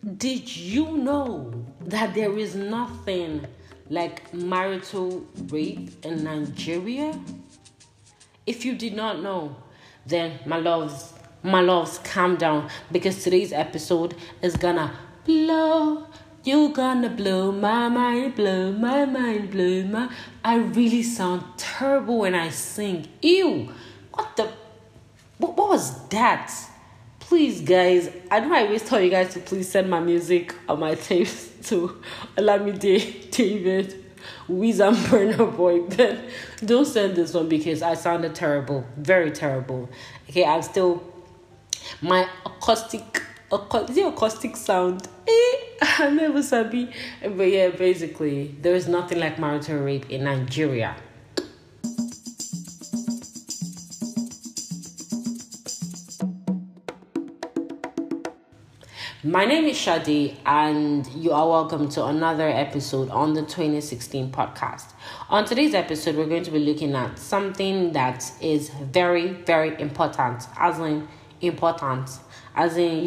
Did you know that there is nothing like marital rape in Nigeria? If you did not know, then my loves, calm down because today's episode is gonna blow. You gonna blow my mind, blow my mind, blow my. I really sound terrible when I sing. Ew! What was that? Please, guys, I know I always tell you guys to please send my music or my tapes to Olamide, David, Wiz and Burner Boy. But don't send this one because I sounded terrible, very terrible. Okay, I'm still my acoustic sound. I never sabi. But yeah, basically, there is nothing like marital rape in Nigeria. My name is Shadi, and you are welcome to another episode on the 2016 podcast. On today's episode, we're going to be looking at something that is very, very important, as in you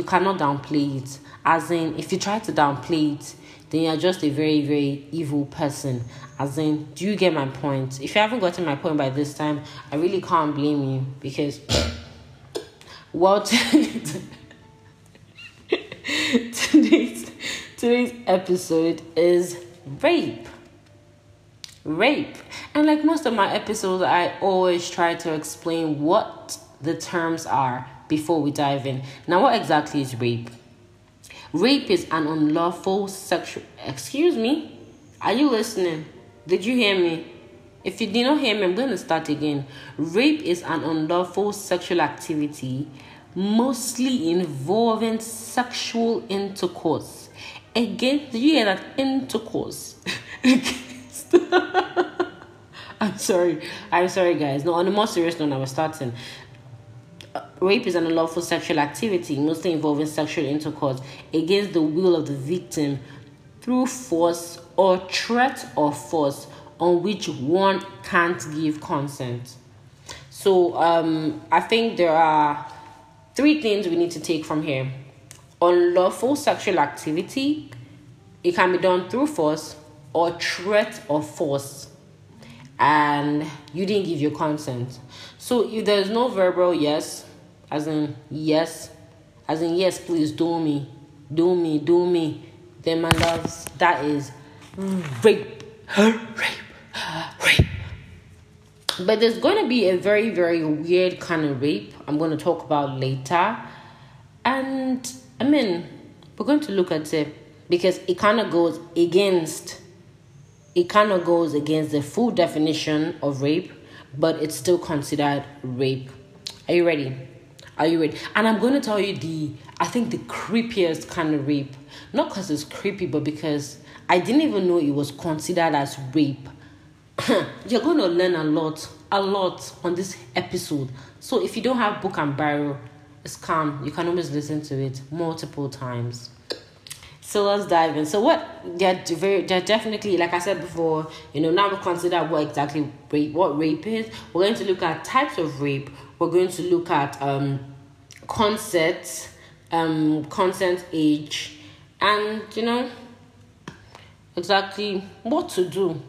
cannot downplay it, as in if you try to downplay it, then you're just a very, very evil person. As in, do you get my point? If you haven't gotten my point by this time, I really can't blame you because, well, today's episode is rape. And like most of my episodes, I always try to explain what the terms are before we dive in. Now, what exactly is rape? Rape is an unlawful sexual... Excuse me? Are you listening? Did you hear me? If you did not hear me, I'm going to start again. Rape is an unlawful sexual activity mostly involving sexual intercourse. Again, did you hear that? Intercourse. I'm sorry, guys. No, on a more serious note, I was starting. Rape is an unlawful sexual activity mostly involving sexual intercourse against the will of the victim through force or threat of force on which one can't give consent. So, I think there are three things we need to take from here. Unlawful sexual activity, it can be done through force or threat of force, and you didn't give your consent. So if there's no verbal yes, as in yes, please do me, then my loves, that is rape. But there's going to be a very, very weird kind of rape I'm going to talk about later. And, we're going to look at it because it kind of goes against the full definition of rape, but it's still considered rape. Are you ready? And I'm going to tell you the creepiest kind of rape. Not because it's creepy, but because I didn't even know it was considered as rape. You're going to learn a lot on this episode. So if you don't have book and barrel, it's calm. You can always listen to it multiple times. So let's dive in. So they're definitely, like I said before, now we consider what rape is. We're going to look at types of rape. We're going to look at consent age, and exactly what to do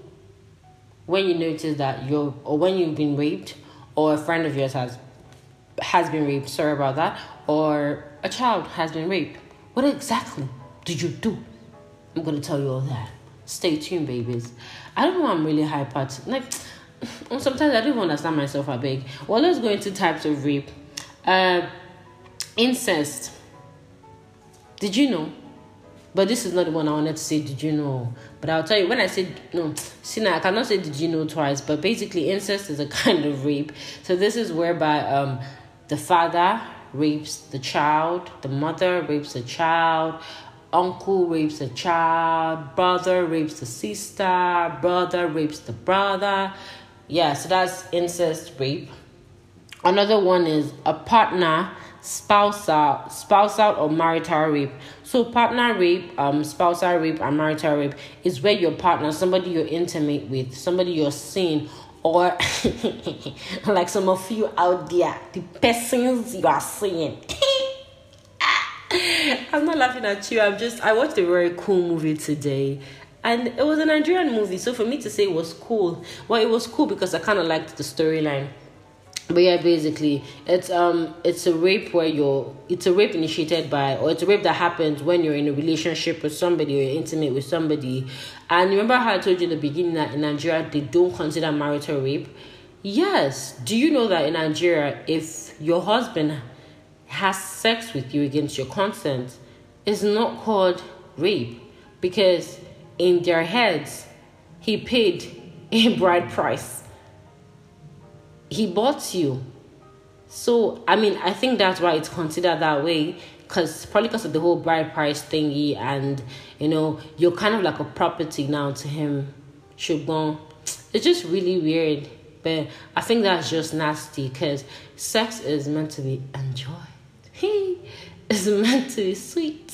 when you notice that when you've been raped, or a friend of yours has been raped, sorry about that, or a child has been raped. What exactly did you do? I'm going to tell you all that. Stay tuned, babies. I don't know, I'm really hyper. Sometimes I don't even understand myself, I beg. Well, let's go into types of rape. Incest. Did you know? But this is not the one I wanted to say, did you know? But I'll tell you, when I said, no, see now, I cannot say did you know twice, but basically incest is a kind of rape. So this is whereby the father rapes the child, the mother rapes the child, uncle rapes the child, brother rapes the sister, brother rapes the brother. Yeah, so that's incest rape. Another one is a partner, spousal or marital rape. So partner rape, spousal rape, and marital rape is where your partner, somebody you're intimate with, somebody you're seeing, or like some of you out there, the persons you are seeing. I'm not laughing at you. I watched a very cool movie today. And it was a Nigerian movie. So for me to say it was cool, well, it was cool because I kind of liked the storyline. But yeah, basically, it's a rape it's a rape initiated by, or it's a rape that happens when you're in a relationship with somebody or you're intimate with somebody. And remember how I told you in the beginning that in Nigeria they don't consider marital rape? Yes. Do you know that in Nigeria, if your husband has sex with you against your consent, it's not called rape, because in their heads he paid a bride price. He bought you. So, I mean, I think that's why it's considered that way. Probably because of the whole bride price thingy. And, you're kind of like a property now to him. Shubon. It's just really weird. But I think that's just nasty. Because sex is meant to be enjoyed. It's meant to be sweet.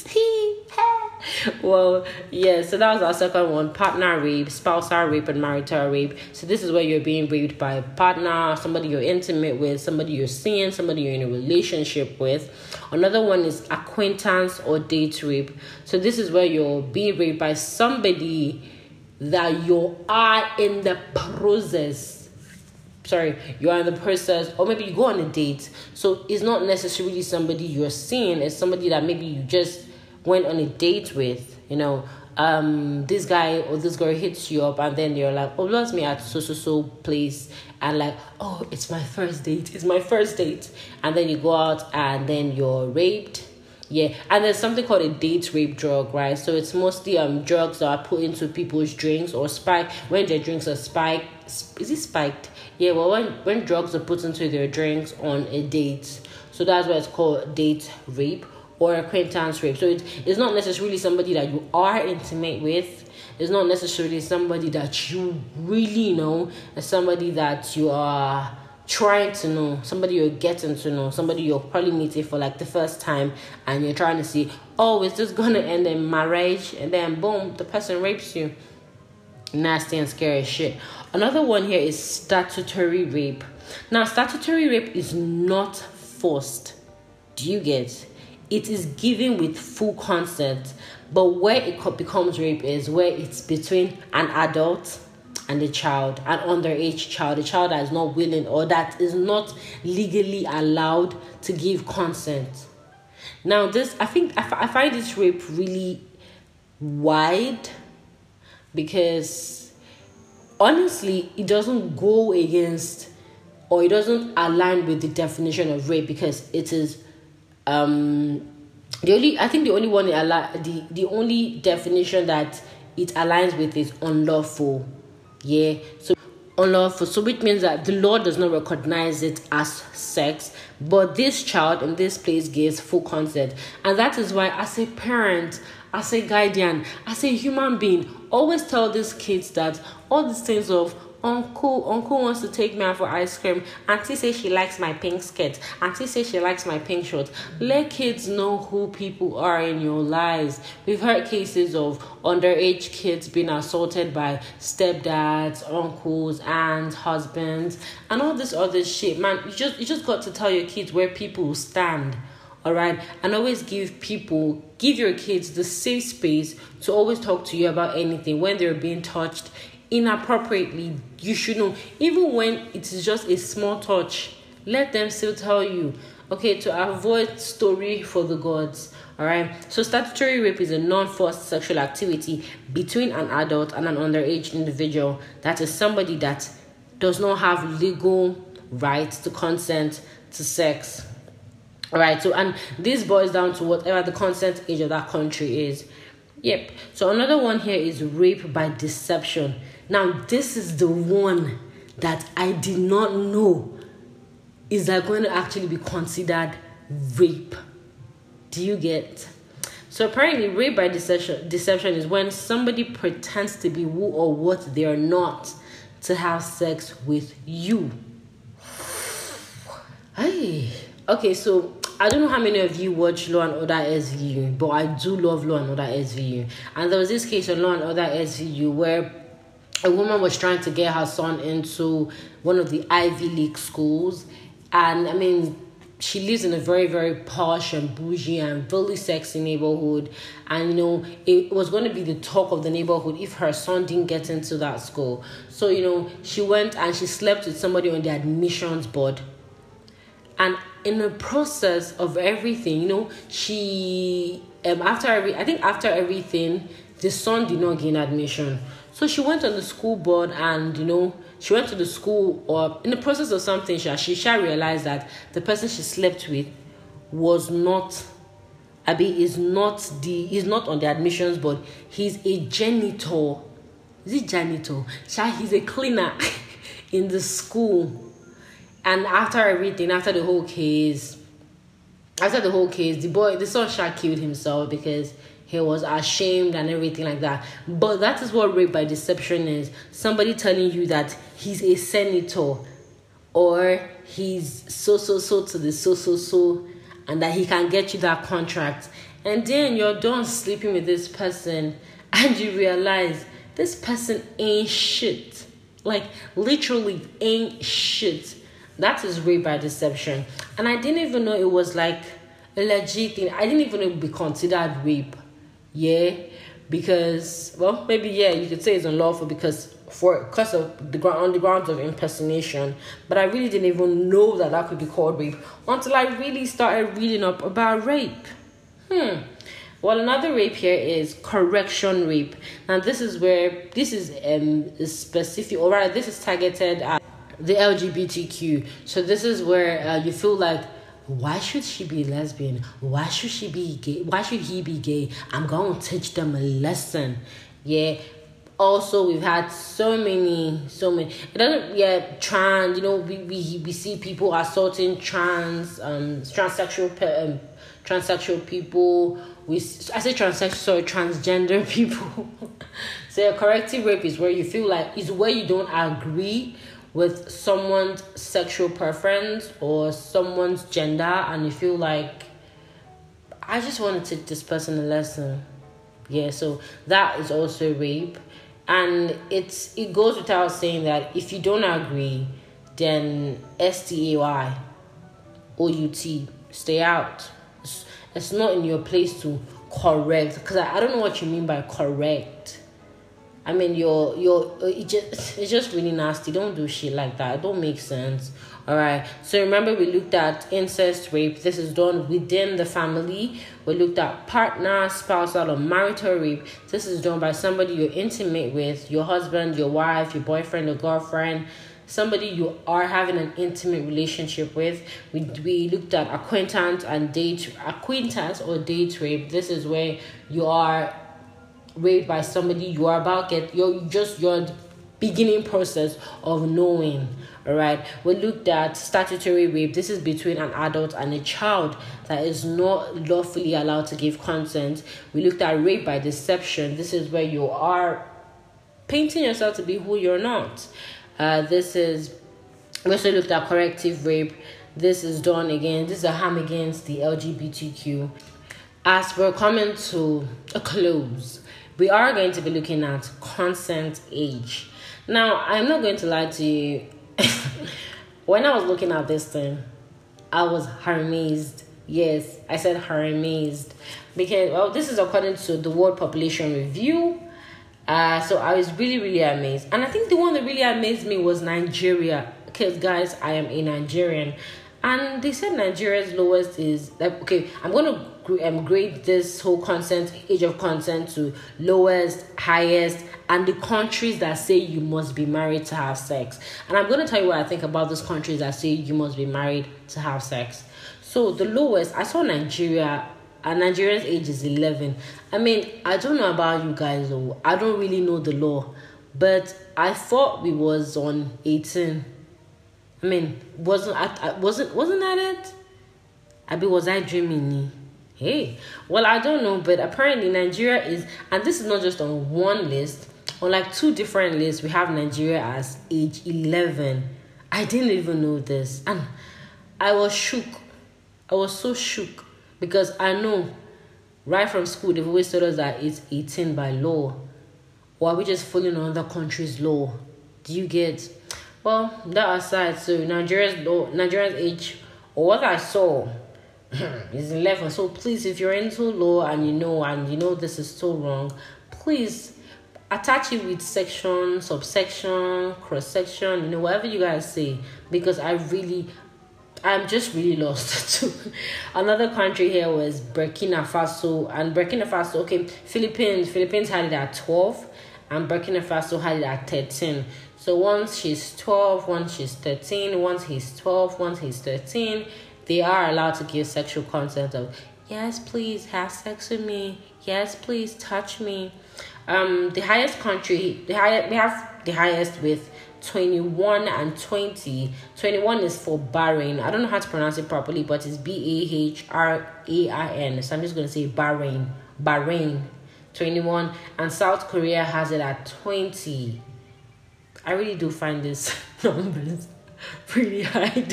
Well, yeah, so that was our second one: partner rape, spousal rape, and marital rape. So this is where you're being raped by a partner, somebody you're intimate with, somebody you're seeing, somebody you're in a relationship with. Another one is acquaintance or date rape. So this is where you're being raped by somebody that you are in the process. You are in the process, or maybe you go on a date. So it's not necessarily somebody you're seeing, it's somebody that maybe you just went on a date with. This guy or this girl hits you up, and then you're like, oh, let's meet at so place, and like, oh, it's my first date, and then you go out and then you're raped. Yeah, and there's something called a date rape drug, right? So it's mostly drugs that are put into people's drinks or spiked when their drinks are spiked. Is it spiked? Yeah, well, when drugs are put into their drinks on a date. So that's why it's called date rape or acquaintance rape. So it's not necessarily somebody that you are intimate with. It's not necessarily somebody that you really know. It's somebody that you are trying to know, somebody you're getting to know, somebody you're probably meeting for like the first time, and you're trying to see, oh, is this gonna end in marriage? And then boom, the person rapes you. Nasty and scary shit. Another one here is statutory rape. Now, statutory rape is not forced. Do you get? It is given with full consent. But where it becomes rape is where it's between an adult and a child, an underage child, a child that is not willing or that is not legally allowed to give consent. Now, this, I find this rape really wide, because honestly, it doesn't go against, or it doesn't align with the definition of rape, because it is the only definition that it aligns with is unlawful. Yeah, so unlawful, so which means that the law does not recognize it as sex, but this child in this place gives full consent. And that is why, as a parent, as a guardian, as a human being, always tell these kids that all these things of uncle wants to take me out for ice cream, auntie says she likes my pink skirt, auntie says she likes my pink shorts. Let kids know who people are in your lives. We've heard cases of underage kids being assaulted by stepdads, uncles, aunts, husbands, and all this other shit. Man, you just got to tell your kids where people stand. All right, and always give your kids the safe space to always talk to you about anything when they're being touched inappropriately. You should know, even when it is just a small touch, let them still tell you, okay, to avoid story for the gods. All right, so statutory rape is a non-forced sexual activity between an adult and an underage individual. That is somebody that does not have legal rights to consent to sex. All right, so, and this boils down to whatever the consent age of that country is. Yep. So another one here is rape by deception. Now, this is the one that I did not know is that going to actually be considered rape. Do you get? So apparently, rape by deception is when somebody pretends to be who or what they are not to have sex with you. Hey. Okay, so I don't know how many of you watch Law and Order SVU, but I do love Law and Order SVU. And there was this case on Law and Order SVU where a woman was trying to get her son into one of the Ivy League schools. And I mean, she lives in a very, very posh and bougie and really sexy neighborhood. And, it was going to be the talk of the neighborhood if her son didn't get into that school. So, she went and she slept with somebody on the admissions board. And in the process of everything, she, after everything, the son did not gain admission. So she went on the school board and, she went to the school, or in the process of something, she realized that the person she slept with was not, is not on the admissions board. He's a janitor. Is it janitor? He's a cleaner in the school. And after the whole case, the son killed himself because he was ashamed and everything like that. But that is what rape by deception is. Somebody telling you that he's a senator, or he's so to the so, and that he can get you that contract. And then you're done sleeping with this person and you realize this person ain't shit. Like, literally ain't shit. That is rape by deception. And I didn't even know it was like a legit thing. I didn't even know it would be considered rape. Yeah, because, well, maybe, yeah, you could say it's unlawful because of the grounds of impersonation. But I really didn't even know that could be called rape until I really started reading up about rape. Well, another rape here is correction rape. Now, this is specific, or rather, this is targeted at the LGBTQ. So this is where you feel like, why should she be lesbian? Why should she be gay? Why should he be gay? I'm going to teach them a lesson. Yeah. Also, we've had so many. It doesn't, trans, we see people assaulting transsexual people. Transgender people. So a corrective rape is where you feel like, is where you don't agree with someone's sexual preference or someone's gender, and you feel like, I just want to teach this person a lesson. Yeah, so that is also rape. And it goes without saying that if you don't agree, then STAY, OUT, stay out. It's not in your place to correct, because I don't know what you mean by correct. I mean, it's just really nasty. Don't do shit like that. It don't make sense. All right. So remember, we looked at incest rape. This is done within the family. We looked at partner, spousal, or marital rape. This is done by somebody you're intimate with, your husband, your wife, your boyfriend, or girlfriend, somebody you are having an intimate relationship with. We looked at acquaintance or date rape. This is where you are raped by somebody you are about your beginning process of knowing. All right, we looked at statutory rape. This is between an adult and a child that is not lawfully allowed to give consent. We looked at rape by deception. This is where you are painting yourself to be who you're not. We also looked at corrective rape. This is a harm against the LGBTQ. As we're coming to a close, we are going to be looking at consent age. Now, I'm not going to lie to you. When I was looking at this thing, I was amazed. Yes, I said amazed. Because, well, this is according to the World Population Review. So I was really, really amazed. And I think the one that really amazed me was Nigeria. Because, guys, I am a Nigerian. And they said Nigeria's lowest is, like, okay, I'm going to grade this whole age of consent to lowest, highest, and the countries that say you must be married to have sex. And I'm going to tell you what I think about those countries that say you must be married to have sex. So the lowest, I saw Nigeria, and Nigeria's age is 11. I mean, I don't know about you guys, though. I don't really know the law, but I thought we was on 18. I mean, wasn't that it? Was I dreaming? Hey, well, I don't know, but apparently Nigeria is, and this is not just on one list, on like 2 different lists, we have Nigeria as age 11. I didn't even know this, and I was shook. I was so shook, because I know right from school they've always told us that it's 18 by law, or are we just following another country's law? Do you get? Well, that aside, so Nigeria's age or what I saw is 11. So please, if you're into law and you know this is so wrong, please attach it with section, subsection, cross section, whatever you guys say, because I'm just really lost too. Another country here was Burkina Faso, and Burkina Faso, okay, Philippines had it at 12, and Burkina Faso had it at 13. So once she's 12, once she's 13, once he's 12, once he's 13, they are allowed to give sexual consent of, yes, please have sex with me. Yes, please touch me. The highest country, we have the highest with 21 and 20. 21 is for Bahrain. I don't know how to pronounce it properly, but it's Bahrain. So I'm just going to say Bahrain. 21. And South Korea has it at 20. I really do find this numbers pretty high.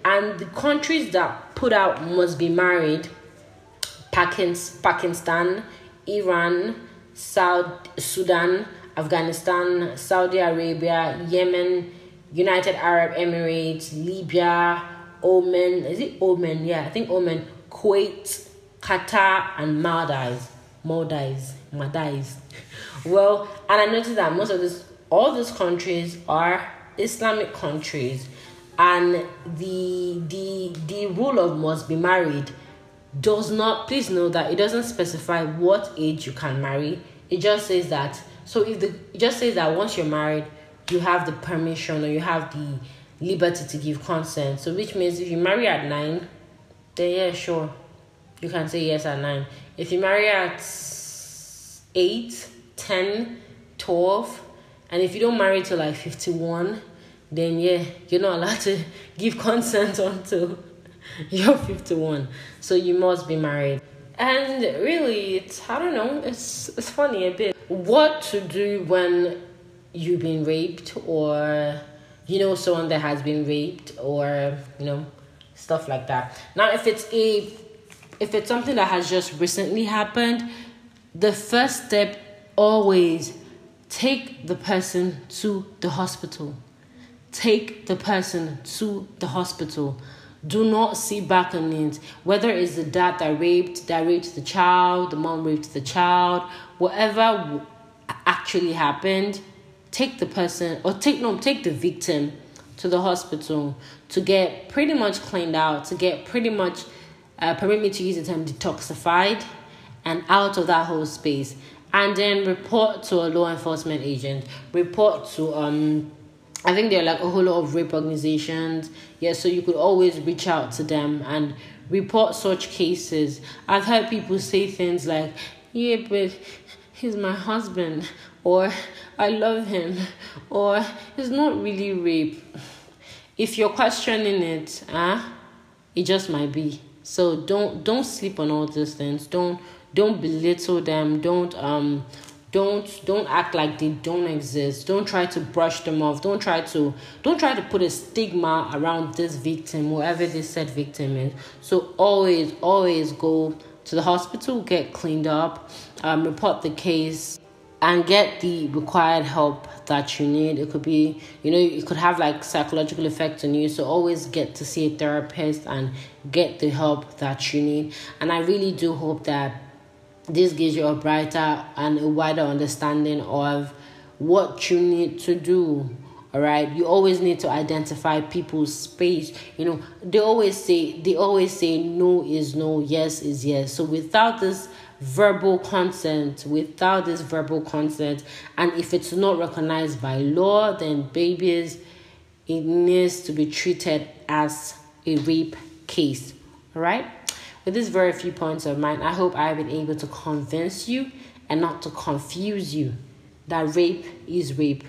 And the countries that put out must be married: Pakistan, Iran, South Sudan, Afghanistan, Saudi Arabia, Yemen, United Arab Emirates, Libya, Oman. Is it Oman? Yeah, I think Oman, Kuwait, Qatar, and Maldives. Well, and I noticed that all these countries are Islamic countries, and the rule of must be married does not, please know that it doesn't specify what age you can marry. It just says that, it just says that once you're married, you have the permission, or you have the liberty to give consent. So which means if you marry at 9, then yeah, sure, you can say yes at 9. If you marry at 8, 10, 12, and if you don't marry till like 51, then yeah, you're not allowed to give consent until you're 51. So you must be married. And really, it's funny a bit. What to do when you've been raped, or someone that has been raped, or stuff like that. Now, if it's something that has just recently happened, the first step, always take the person to the hospital. Take the person to the hospital. Do not sit back on it. Whether it's the dad that raped the child, the mom raped the child, whatever actually happened, take the person, or take the victim to the hospital to get pretty much cleaned out, to get pretty much, permit me to use the term, detoxified and out of that whole space. And then report to a law enforcement agent. Report to I think there are like a whole lot of rape organizations. Yeah, so you could always reach out to them and report such cases. I've heard people say things like, yeah, but he's my husband, or I love him, or it's not really rape. If you're questioning it, it just might be. So don't sleep on all these things. Don't belittle them. Don't act like they don't exist. Don't try to brush them off. Don't try to put a stigma around this victim, whoever this said victim is. So always go to the hospital, get cleaned up, report the case, and get the required help that you need. It could be, it could have like psychological effects on you. So always get to see a therapist and get the help that you need. And I really do hope that this gives you a brighter and a wider understanding of what you need to do. All right, you always need to identify people's space. They always say no is no, yes is yes. So without this verbal consent, and if it's not recognized by law, then babies, it needs to be treated as a rape case. All right. With these very few points of mine, I hope I've been able to convince you and not to confuse you that rape is rape.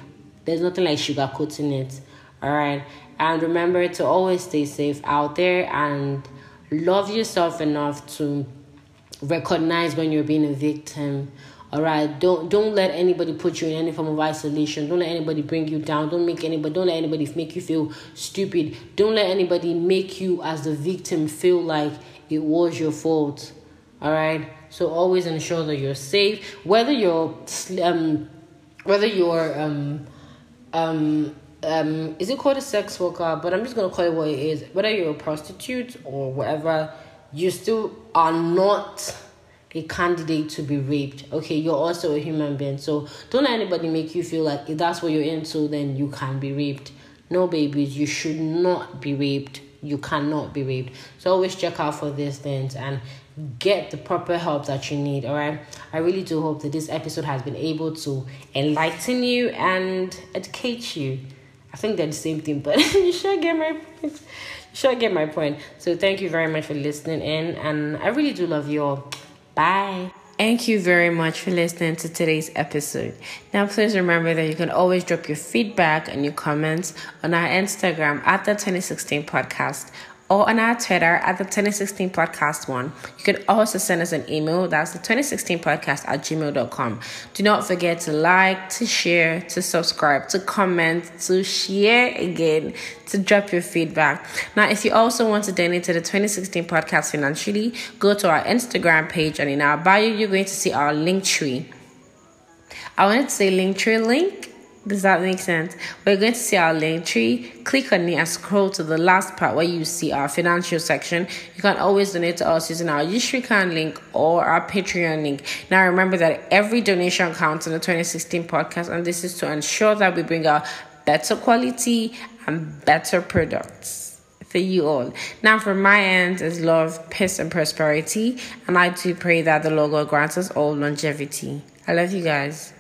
There's nothing like sugarcoating it. All right. And remember to always stay safe out there and love yourself enough to recognize when you're being a victim. All right. Don't let anybody put you in any form of isolation. Don't let anybody bring you down. Don't let anybody make you feel stupid. Don't let anybody make you, as the victim, feel like it was your fault. All right. So always ensure that you're safe. Whether you're is it called a sex worker? But I'm just gonna call it what it is. Whether you're a prostitute or whatever, you still are not a candidate to be raped. Okay, you're also a human being. So don't let anybody make you feel like if that's what you're into, then you can be raped. No, babies, you should not be raped. You cannot be raped. So always check out for these things and get the proper help that you need. All right, I really do hope that this episode has been able to enlighten you and educate you. I think they're the same thing, but you should get my point. So thank you very much for listening in, and I really do love you all. Bye. Thank you very much for listening to today's episode. Now, please remember that you can always drop your feedback and your comments on our Instagram at the 2016 podcast or on our Twitter at the 2016 podcast one. You can also send us an email. That's the 2016 podcast at gmail.com. Do not forget to like, to share, to subscribe, to comment, to share again, to drop your feedback. Now, if you also want to donate to the 2016 podcast financially, go to our Instagram page, and in our bio, you're going to see our link tree. I wanted to say link tree link. Does that make sense? We're going to see our link tree. Click on it and scroll to the last part where you see our financial section. You can always donate to us using our Yushrikhan link or our Patreon link. Now remember that every donation counts in the 2016 podcast, and this is to ensure that we bring out better quality and better products for you all. Now from my end is love, peace and prosperity, and I do pray that the Lord God grants us all longevity. I love you guys.